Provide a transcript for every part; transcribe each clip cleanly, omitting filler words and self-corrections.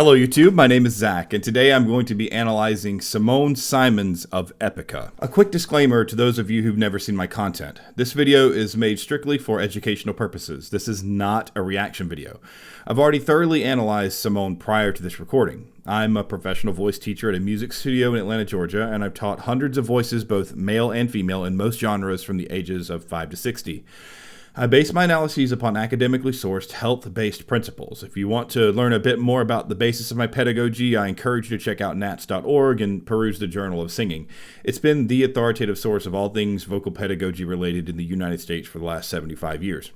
Hello YouTube, my name is Zach, and today I'm going to be analyzing Simone Simons of EPICA. A quick disclaimer to those of you who've never seen my content. This video is made strictly for educational purposes. This is not a reaction video. I've already thoroughly analyzed Simone prior to this recording. I'm a professional voice teacher at a music studio in Atlanta, Georgia, and I've taught hundreds of voices, both male and female, in most genres from the ages of 5 to 60. I base my analyses upon academically sourced, health-based principles. If you want to learn a bit more about the basis of my pedagogy, I encourage you to check out nats.org and peruse the Journal of Singing. It's been the authoritative source of all things vocal pedagogy related in the United States for the last 75 years.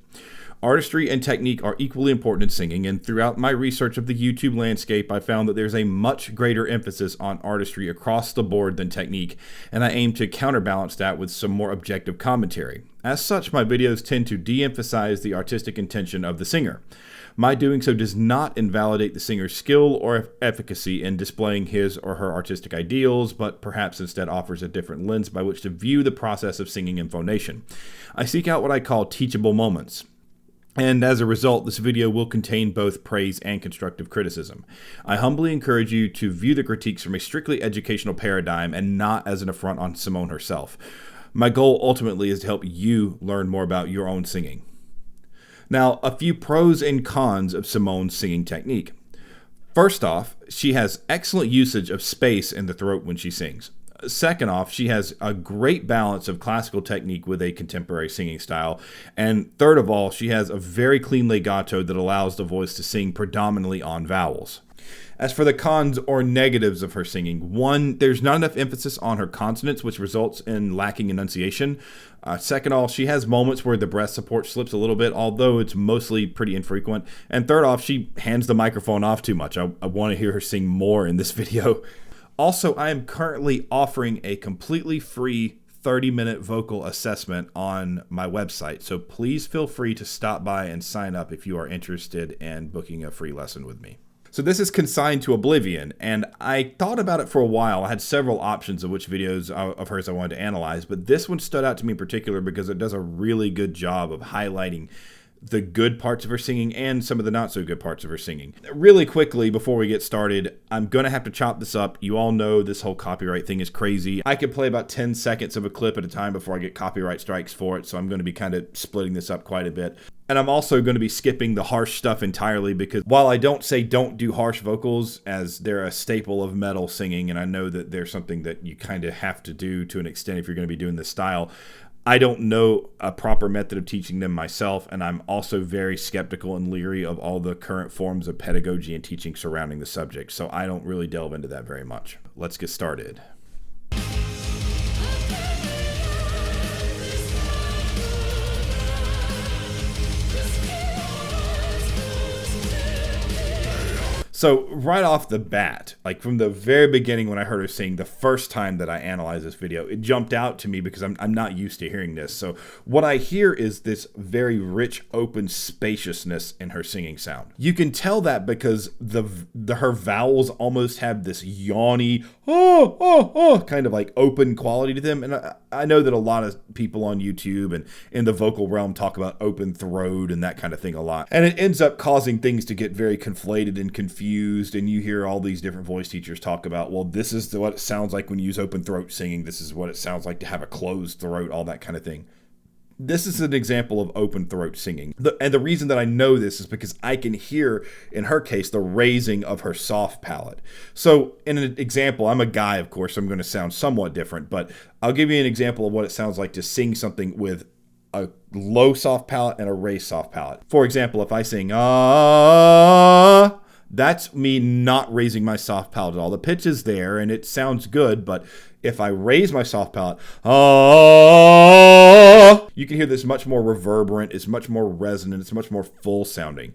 Artistry and technique are equally important in singing, and throughout my research of the YouTube landscape, I found that there's a much greater emphasis on artistry across the board than technique, and I aim to counterbalance that with some more objective commentary. As such, my videos tend to de-emphasize the artistic intention of the singer. My doing so does not invalidate the singer's skill or efficacy in displaying his or her artistic ideals, but perhaps instead offers a different lens by which to view the process of singing and phonation. I seek out what I call teachable moments. And as a result, this video will contain both praise and constructive criticism. I humbly encourage you to view the critiques from a strictly educational paradigm and not as an affront on Simone herself. My goal ultimately is to help you learn more about your own singing. Now, a few pros and cons of Simone's singing technique. First off, she has excellent usage of space in the throat when she sings. Second off, she has a great balance of classical technique with a contemporary singing style. And third of all, she has a very clean legato that allows the voice to sing predominantly on vowels. As for the cons or negatives of her singing, one, there's not enough emphasis on her consonants, which results in lacking enunciation. Second of all, she has moments where the breath support slips a little bit, although it's mostly pretty infrequent. And third off, she hands the microphone off too much. I want to hear her sing more in this video. Also, I am currently offering a completely free 30-minute vocal assessment on my website, so please feel free to stop by and sign up if you are interested in booking a free lesson with me. So this is Consigned to Oblivion, and I thought about it for a while. I had several options of which videos of hers I wanted to analyze, but this one stood out to me in particular because it does a really good job of highlighting the good parts of her singing and some of the not so good parts of her singing. Really quickly, before we get started, I'm going to have to chop this up. You all know this whole copyright thing is crazy. I could play about 10 seconds of a clip at a time before I get copyright strikes for it, so I'm going to be kind of splitting this up quite a bit. And I'm also going to be skipping the harsh stuff entirely because while I don't say don't do harsh vocals, as they're a staple of metal singing, and I know that they're something that you kind of have to do to an extent if you're going to be doing this style, I don't know a proper method of teaching them myself, and I'm also very skeptical and leery of all the current forms of pedagogy and teaching surrounding the subject, so I don't really delve into that very much. Let's get started. So right off the bat, like from the very beginning when I heard her sing, the first time that I analyzed this video, it jumped out to me because I'm not used to hearing this. So what I hear is this very rich, open spaciousness in her singing sound. You can tell that because her vowels almost have this yawny, kind of like open quality to them. And I know that a lot of people on YouTube and in the vocal realm talk about open throat and that kind of thing a lot. And it ends up causing things to get very conflated and confused. And you hear all these different voice teachers talk about, well, this is what it sounds like when you use open throat singing. This is what it sounds like to have a closed throat, all that kind of thing. This is an example of open throat singing. And the reason that I know this is because I can hear, in her case, the raising of her soft palate. So in an example, I'm a guy, of course, so I'm going to sound somewhat different, but I'll give you an example of what it sounds like to sing something with a low soft palate and a raised soft palate. For example, if I sing, ah, that's me not raising my soft palate at all. The pitch is there and it sounds good, but if I raise my soft palate, you can hear this much more reverberant, it's much more resonant, it's much more full sounding.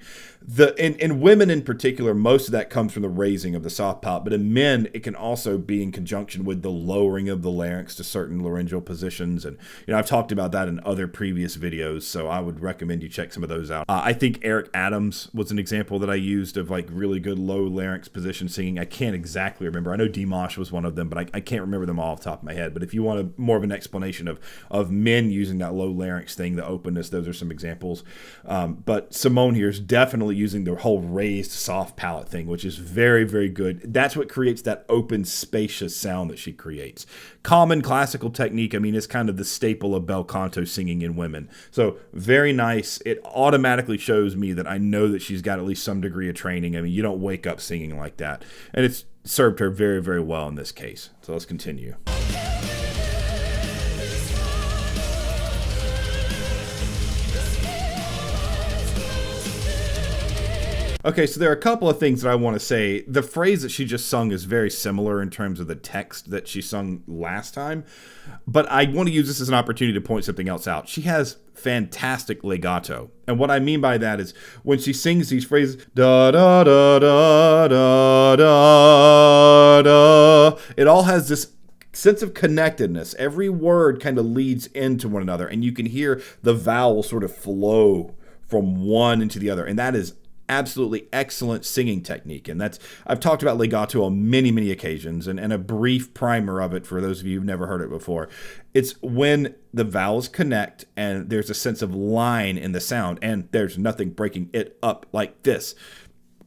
In women in particular, most of that comes from the raising of the soft palate, but in men, it can also be in conjunction with the lowering of the larynx to certain laryngeal positions. And I've talked about that in other previous videos, so I would recommend you check some of those out. I think Eric Adams was an example that I used of like really good low larynx position singing. I can't exactly remember. I know Dimash was one of them, but I can't remember them all off the top of my head. But if you want more of an explanation of men using that low low larynx thing, the openness. Those are some examples. But Simone here is definitely using the whole raised soft palate thing, which is very, very good. That's what creates that open, spacious sound that she creates. Common classical technique, I mean, it's kind of the staple of bel canto singing in women. So very nice. It automatically shows me that I know that she's got at least some degree of training. I mean, you don't wake up singing like that. And it's served her very, very well in this case. So let's continue. Okay, so there are a couple of things that I want to say. The phrase that she just sung is very similar in terms of the text that she sung last time, but I want to use this as an opportunity to point something else out. She has fantastic legato, and what I mean by that is when she sings these phrases, da da da da da da da, it all has this sense of connectedness. Every word kind of leads into one another, and you can hear the vowels sort of flow from one into the other, and that is absolutely excellent singing technique. And that's, I've talked about legato on many, many occasions, and a brief primer of it for those of you who've never heard it before. It's when the vowels connect and there's a sense of line in the sound, and there's nothing breaking it up like this.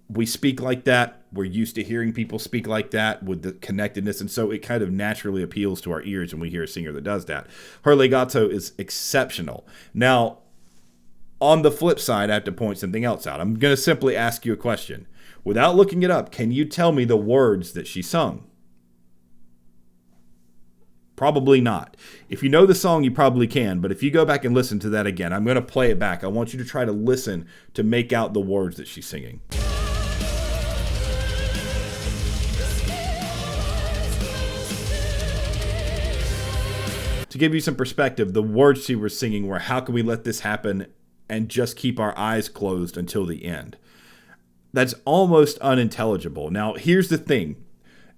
We speak like that. We're used to hearing people speak like that with the connectedness, and so it kind of naturally appeals to our ears when we hear a singer that does that. Her legato is exceptional. Now, on the flip side, I have to point something else out. I'm going to simply ask you a question. Without looking it up, can you tell me the words that she sung? Probably not. If you know the song, you probably can, but if you go back and listen to that again, I'm going to play it back. I want you to try to listen to make out the words that she's singing. To give you some perspective, the words she was singing were, "How can we let this happen and just keep our eyes closed until the end?" That's almost unintelligible. Now, here's the thing.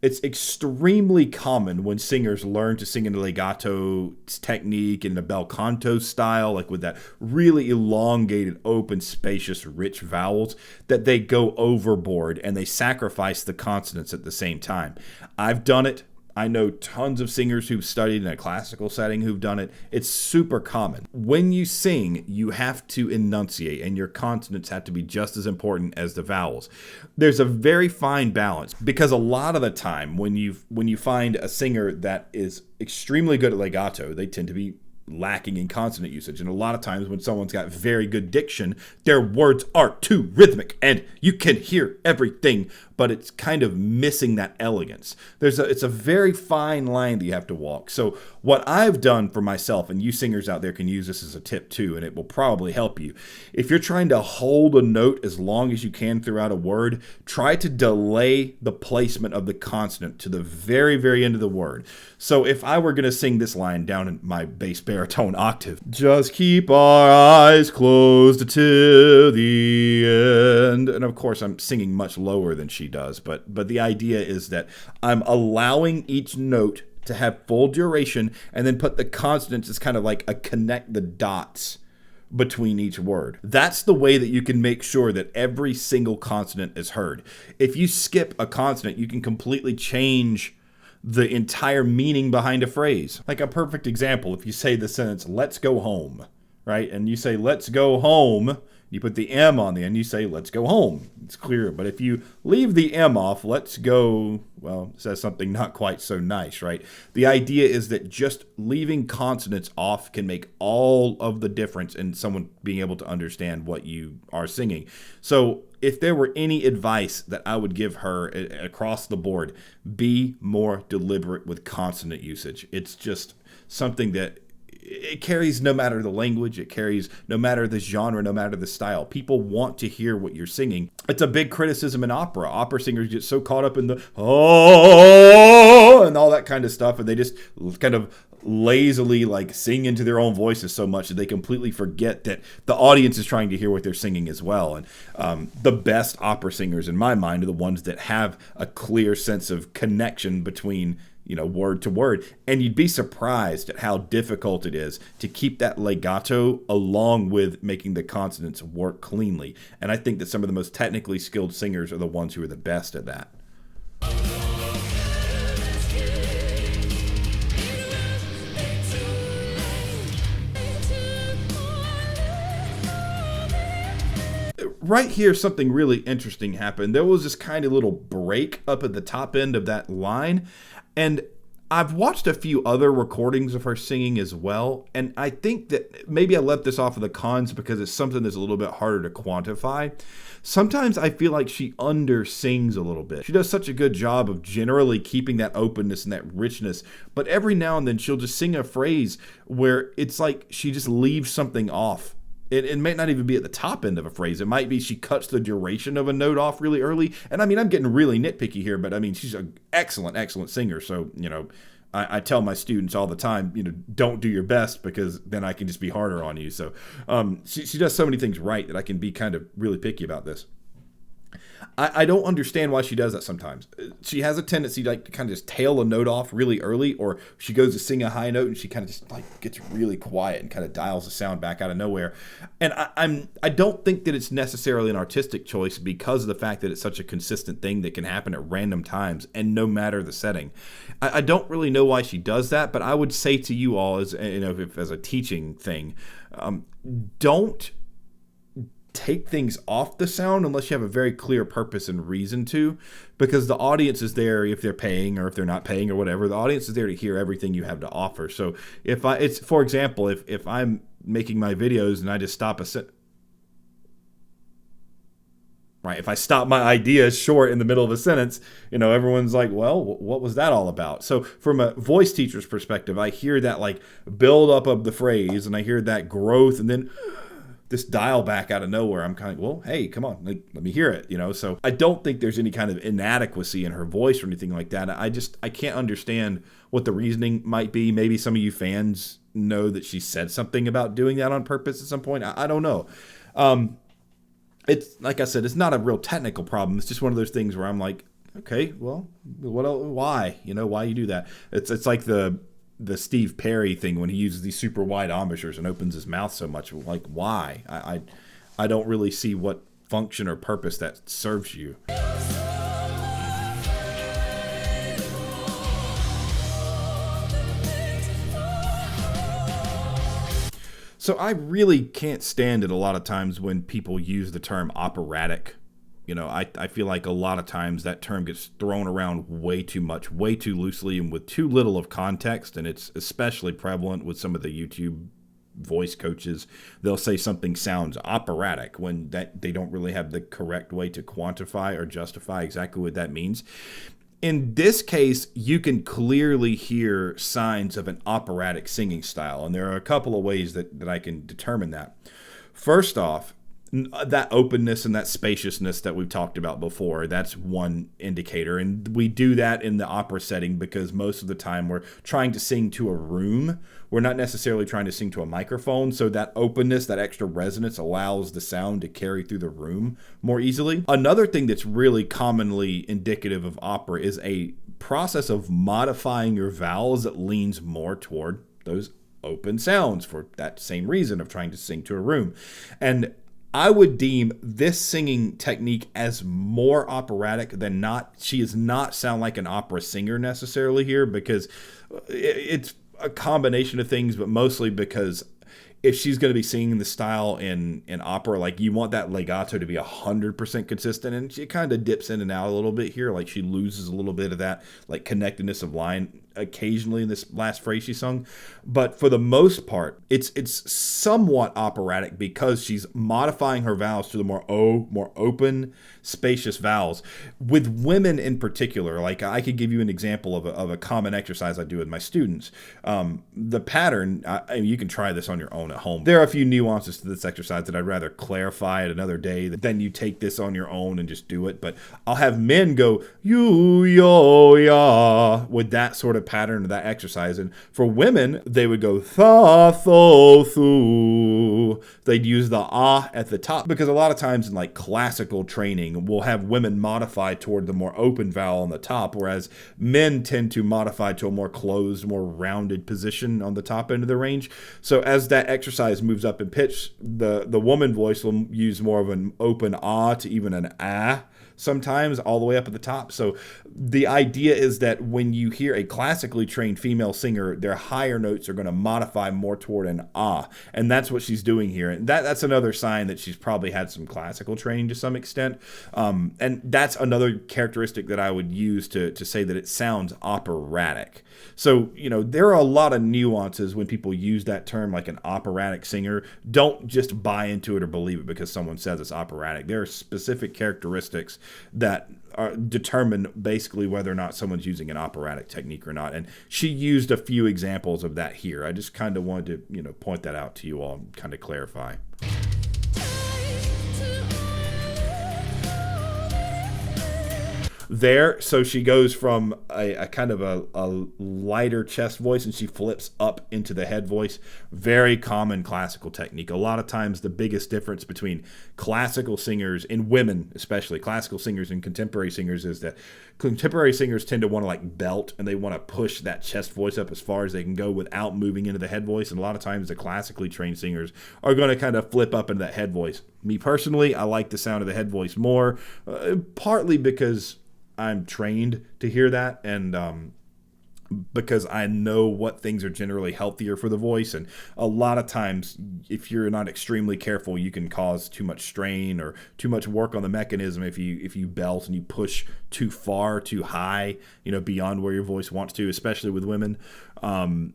It's extremely common when singers learn to sing in a legato technique, in the bel canto style, like with that really elongated, open, spacious, rich vowels, that they go overboard and they sacrifice the consonants at the same time. I've done it. I know tons of singers who've studied in a classical setting who've done it. It's super common. When you sing, you have to enunciate, and your consonants have to be just as important as the vowels. There's a very fine balance, because a lot of the time when you find a singer that is extremely good at legato, they tend to be lacking in consonant usage. And a lot of times when someone's got very good diction, their words are too rhythmic and you can hear everything, but it's kind of missing that elegance. It's a very fine line that you have to walk. So what I've done for myself, and you singers out there can use this as a tip too, and it will probably help you. If you're trying to hold a note as long as you can throughout a word, try to delay the placement of the consonant to the very, very end of the word. So if I were going to sing this line down in my bass baritone octave, just keep our eyes closed till the end. And of course, I'm singing much lower than she does, but the idea is that I'm allowing each note to have full duration and then put the consonants as kind of like a connect the dots between each word. That's the way that you can make sure that every single consonant is heard. If you skip a consonant, you can completely change the entire meaning behind a phrase. Like a perfect example, if you say the sentence, "Let's go home," right? And you say, "Let's go home," you put the M on the end, you say, "Let's go home." It's clear. But if you leave the M off, "let's go," well, says something not quite so nice, right? The idea is that just leaving consonants off can make all of the difference in someone being able to understand what you are singing. So if there were any advice that I would give her across the board, be more deliberate with consonant usage. It's just something that it carries no matter the language, it carries no matter the genre, no matter the style. People want to hear what you're singing. It's a big criticism in opera. Opera singers get so caught up in the oh and all that kind of stuff, and they just kind of lazily like sing into their own voices so much that they completely forget that the audience is trying to hear what they're singing as well. And the best opera singers in my mind are the ones that have a clear sense of connection between word to word. And you'd be surprised at how difficult it is to keep that legato along with making the consonants work cleanly. And I think that some of the most technically skilled singers are the ones who are the best at that. right here, something really interesting happened. There was this kind of little break up at the top end of that line. And I've watched a few other recordings of her singing as well, and I think that maybe I left this off of the cons because it's something that's a little bit harder to quantify. Sometimes I feel like she under-sings a little bit. She does such a good job of generally keeping that openness and that richness, but every now and then she'll just sing a phrase where it's like she just leaves something off. It may not even be at the top end of a phrase. It might be she cuts the duration of a note off really early. And I mean, I'm getting really nitpicky here, but I mean, she's an excellent, excellent singer. So, I tell my students all the time, don't do your best because then I can just be harder on you. So she does so many things right that I can be kind of really picky about this. I don't understand why she does that sometimes. She has a tendency to kind of just tail a note off really early, or she goes to sing a high note and she kind of just gets really quiet and kind of dials the sound back out of nowhere. And I don't think that it's necessarily an artistic choice because of the fact that it's such a consistent thing that can happen at random times and no matter the setting. I don't really know why she does that, but I would say to you all as a teaching thing, don't take things off the sound unless you have a very clear purpose and reason to, because the audience is there if they're paying or if they're not paying or whatever. The audience is there to hear everything you have to offer. So for example, if I'm making my videos and I just stop if I stop my idea short in the middle of a sentence, everyone's like, well, what was that all about? So from a voice teacher's perspective, I hear that build up of the phrase and I hear that growth and then this dial back out of nowhere. I'm kind of, well, hey, come on, let me hear it, So I don't think there's any kind of inadequacy in her voice or anything like that. I can't understand what the reasoning might be. Maybe some of you fans know that she said something about doing that on purpose at some point. I don't know. It's like I said, it's not a real technical problem. It's just one of those things where I'm like, okay, well, why? Why you do that? It's like the Steve Perry thing when he uses these super wide embouchures and opens his mouth so much. Like, why? I don't really see what function or purpose that serves you. So I really can't stand it a lot of times when people use the term operatic. I feel like a lot of times that term gets thrown around way too much, way too loosely, and with too little of context, and it's especially prevalent with some of the YouTube voice coaches. They'll say something sounds operatic when they don't really have the correct way to quantify or justify exactly what that means. In this case, you can clearly hear signs of an operatic singing style, and there are a couple of ways that I can determine that. First off, that openness and that spaciousness that we've talked about before, that's one indicator. And we do that in the opera setting because most of the time we're trying to sing to a room. We're not necessarily trying to sing to a microphone. So that openness, that extra resonance allows the sound to carry through the room more easily. Another thing that's really commonly indicative of opera is a process of modifying your vowels that leans more toward those open sounds for that same reason of trying to sing to a room. And I would deem this singing technique as more operatic than not. She does not sound like an opera singer necessarily here because it's a combination of things, but mostly because if she's going to be singing the style in opera, you want that legato to be 100% consistent, and she kind of dips in and out a little bit here. She loses a little bit of that connectedness of line occasionally in this last phrase she sung. But for the most part, it's somewhat operatic because she's modifying her vowels to the more open, spacious vowels. With women in particular, I could give you an example of a common exercise I do with my students. The pattern, you can try this on your own at home. There are a few nuances to this exercise that I'd rather clarify at another day. Then you take this on your own and just do it. But I'll have men go, you, yo, ya, with that sort of pattern of that exercise. And for women, they would go tha, tho, thu. They'd use the ah at the top because a lot of times in classical training, we'll have women modify toward the more open vowel on the top, whereas men tend to modify to a more closed, more rounded position on the top end of the range. So as that exercise moves up in pitch, the woman voice will use more of an open ah to even an ah. sometimes all the way up at the top. So the idea is that when you hear a classically trained female singer, their higher notes are going to modify more toward an ah, and that's what she's doing here. And that's another sign that she's probably had some classical training to some extent. And that's another characteristic that I would use to say that it sounds operatic. So, there are a lot of nuances when people use that term, like an operatic singer. Don't just buy into it or believe it because someone says it's operatic. There are specific characteristics that determine basically whether or not someone's using an operatic technique or not. And she used a few examples of that here. I just kind of wanted to, point that out to you all and kind of clarify. There, so she goes from a kind of a lighter chest voice and she flips up into the head voice. Very common classical technique. A lot of times the biggest difference between classical singers and women, especially classical singers and contemporary singers, is that contemporary singers tend to want to like belt and they want to push that chest voice up as far as they can go without moving into the head voice. And a lot of times the classically trained singers are going to kind of flip up into that head voice. Me personally, I like the sound of the head voice more, partly because I'm trained to hear that, and because I know what things are generally healthier for the voice. And a lot of times, if you're not extremely careful, you can cause too much strain or too much work on the mechanism if you belt and you push too far, too high, beyond where your voice wants to, especially with women. And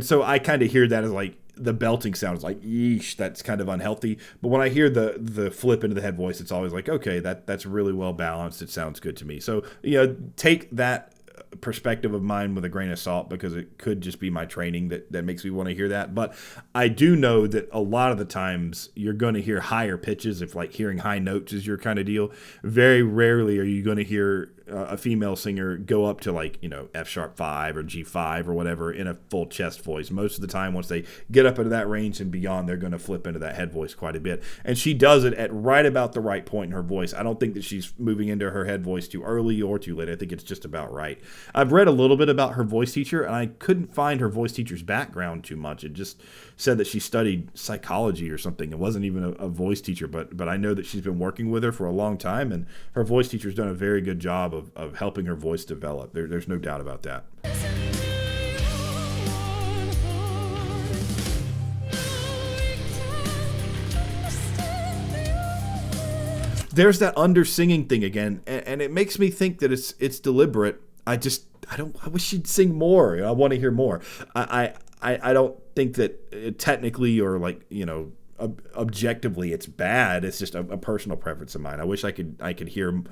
so I kind of hear that as like, the belting sound is like, yeesh, that's kind of unhealthy. But when I hear the flip into the head voice, it's always like, okay, that's really well balanced. It sounds good to me. So, take that perspective of mine with a grain of salt, because it could just be my training that makes me want to hear that. But I do know that a lot of the times you're going to hear higher pitches, if like hearing high notes is your kind of deal. Very rarely are you going to hear a female singer go up to like, F sharp 5 or G5 or whatever in a full chest voice. Most of the time, once they get up into that range and beyond, they're going to flip into that head voice quite a bit. And she does it at right about the right point in her voice. I don't think that she's moving into her head voice too early or too late. I think it's just about right. I've read a little bit about her voice teacher, and I couldn't find her voice teacher's background too much. It just said that she studied psychology or something. It wasn't even a voice teacher, but I know that she's been working with her for a long time, and her voice teacher's done a very good job of helping her voice develop. There's no doubt about that. There's that under singing thing again, and it makes me think that it's deliberate. I wish she'd sing more. I want to hear more. I don't think that technically or like, objectively it's bad. It's just a personal preference of mine. I wish I could hear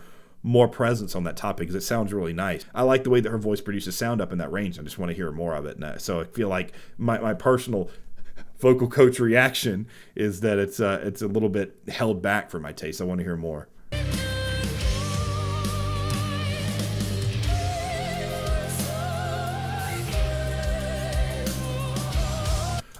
more presence on that topic because it sounds really nice. I like the way that her voice produces sound up in that range. I just want to hear more of it. And so I feel like my personal vocal coach reaction is that it's a little bit held back for my taste. I want to hear more.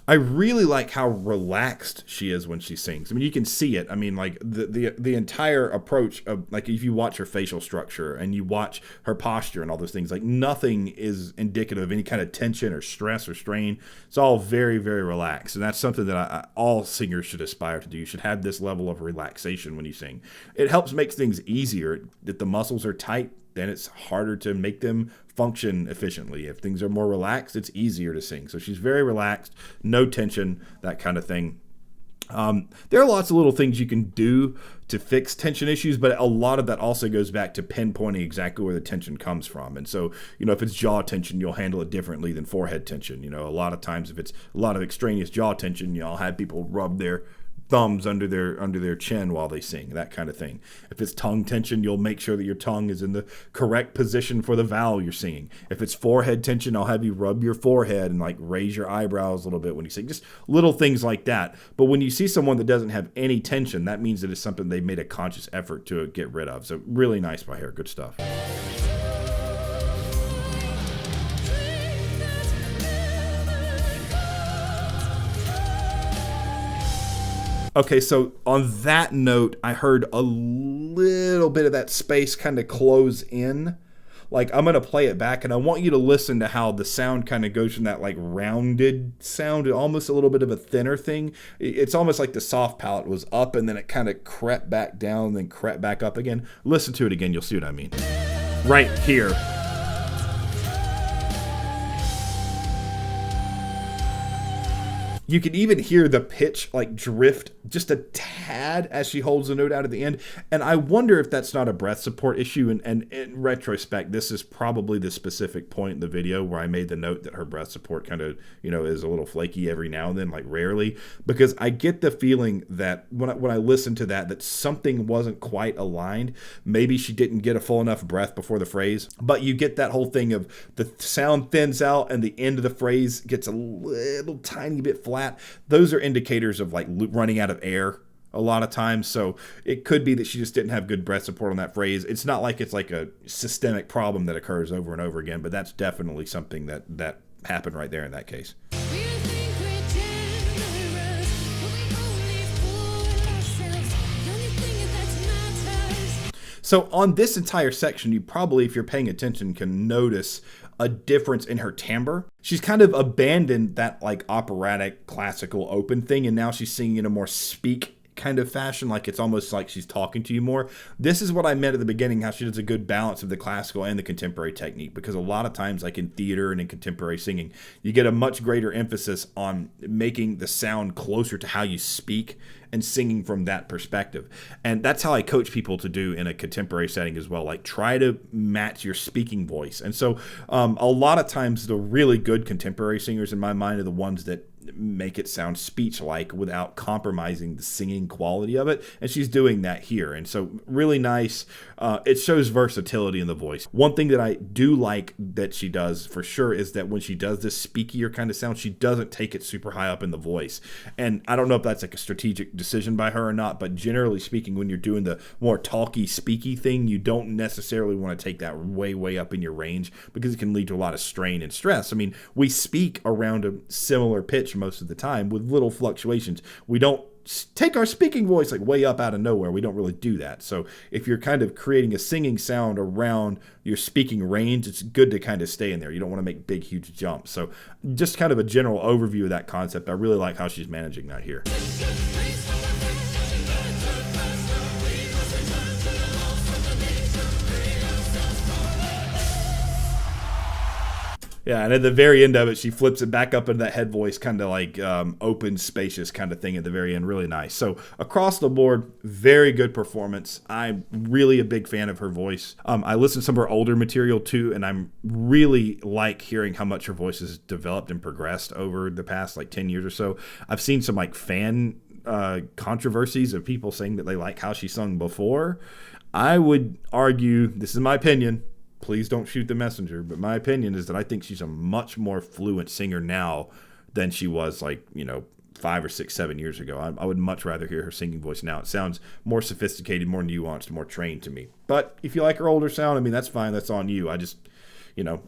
I really like how relaxed she is when she sings. I mean, you can see it. I mean, like the entire approach of, like, if you watch her facial structure and you watch her posture and all those things, like nothing is indicative of any kind of tension or stress or strain. It's all very, very relaxed. And that's something that all singers should aspire to do. You should have this level of relaxation when you sing. It helps make things easier. If the muscles are tight, then it's harder to make them function efficiently. If things are more relaxed, it's easier to sing. So she's very relaxed, no tension, that kind of thing. There are lots of little things you can do to fix tension issues, but a lot of that also goes back to pinpointing exactly where the tension comes from. And so, if it's jaw tension, you'll handle it differently than forehead tension. A lot of times if it's a lot of extraneous jaw tension, I'll have people rub their thumbs under their chin while they sing, that kind of thing. If it's tongue tension, you'll make sure that your tongue is in the correct position for the vowel you're singing. If it's forehead tension, I'll have you rub your forehead and like raise your eyebrows a little bit when you sing. Just little things like that. But when you see someone that doesn't have any tension, that means that it's something they made a conscious effort to get rid of. So really nice by her. Good stuff. Okay, so on that note, I heard a little bit of that space kind of close in. like I'm going to play it back and I want you to listen to how the sound kind of goes from that like rounded sound to almost a little bit of a thinner thing. It's almost like the soft palate was up and then it kind of crept back down, then crept back up again. Listen to it again, you'll see what I mean. Right here. You can even hear the pitch like drift just a tad as she holds the note out at the end. And I wonder if that's not a breath support issue. And in retrospect, this is probably the specific point in the video where I made the note that her breath support kind of, is a little flaky every now and then, like rarely, because I get the feeling that when I listen to that something wasn't quite aligned. Maybe she didn't get a full enough breath before the phrase, but you get that whole thing of the sound thins out and the end of the phrase gets a little tiny bit flat. Those are indicators of like running out of air a lot of times. So it could be that she just didn't have good breath support on that phrase. It's not like it's like a systemic problem that occurs over and over again, but that's definitely something that happened right there in that case. So on this entire section, you probably, if you're paying attention, can notice a difference in her timbre. She's kind of abandoned that like operatic classical open thing, and now she's singing in a more speak kind of fashion, like it's almost like she's talking to you more. This is what I meant at the beginning, how she does a good balance of the classical and the contemporary technique, because a lot of times, like in theater and in contemporary singing, you get a much greater emphasis on making the sound closer to how you speak and singing from that perspective. And that's how I coach people to do in a contemporary setting as well. Like try to match your speaking voice. And so a lot of times the really good contemporary singers in my mind are the ones that make it sound speech-like without compromising the singing quality of it. And she's doing that here. And so really nice. It shows versatility in the voice. One thing that I do like that she does for sure is that when she does this speakier kind of sound, she doesn't take it super high up in the voice. And I don't know if that's like a strategic decision by her or not, but generally speaking, when you're doing the more talky, speaky thing, you don't necessarily want to take that way, way up in your range because it can lead to a lot of strain and stress. I mean, we speak around a similar pitch most of the time with little fluctuations. We don't take our speaking voice like way up out of nowhere. We don't really do that. So if you're kind of creating a singing sound around your speaking range, it's good to kind of stay in there. You don't want to make big, huge jumps. So just kind of a general overview of that concept. I really like how she's managing that here. Yeah, and at the very end of it, she flips it back up into that head voice, kind of like open, spacious kind of thing at the very end. Really nice. So across the board, very good performance. I'm really a big fan of her voice. I listened to some of her older material too, and I'm really like hearing how much her voice has developed and progressed over the past like 10 years or so. I've seen some like fan controversies of people saying that they like how she sung before. I would argue, this is my opinion, please don't shoot the messenger, but my opinion is that I think she's a much more fluent singer now than she was like, 5 or 6, 7 years ago. I would much rather hear her singing voice now. It sounds more sophisticated, more nuanced, more trained to me. But if you like her older sound, I mean, that's fine. That's on you. I just,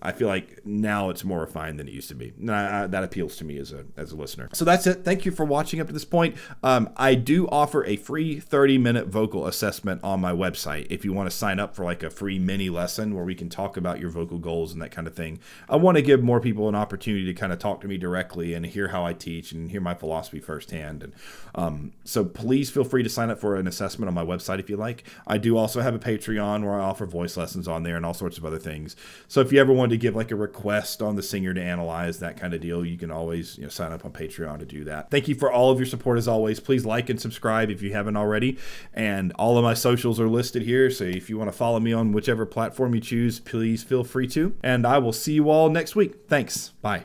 I feel like now it's more refined than it used to be. That appeals to me as a listener. So that's it. Thank you for watching up to this point. I do offer a free 30-minute vocal assessment on my website if you want to sign up for like a free mini lesson where we can talk about your vocal goals and that kind of thing. I want to give more people an opportunity to kind of talk to me directly and hear how I teach and hear my philosophy firsthand. And so please feel free to sign up for an assessment on my website if you like. I do also have a Patreon where I offer voice lessons on there and all sorts of other things. So if you ever wanted to give like a request on the singer to analyze, that kind of deal, you can always sign up on Patreon to do that. Thank you for all of your support as always. Please like and subscribe if you haven't already. And all of my socials are listed here. So if you want to follow me on whichever platform you choose, please feel free to. And I will see you all next week. Thanks. Bye.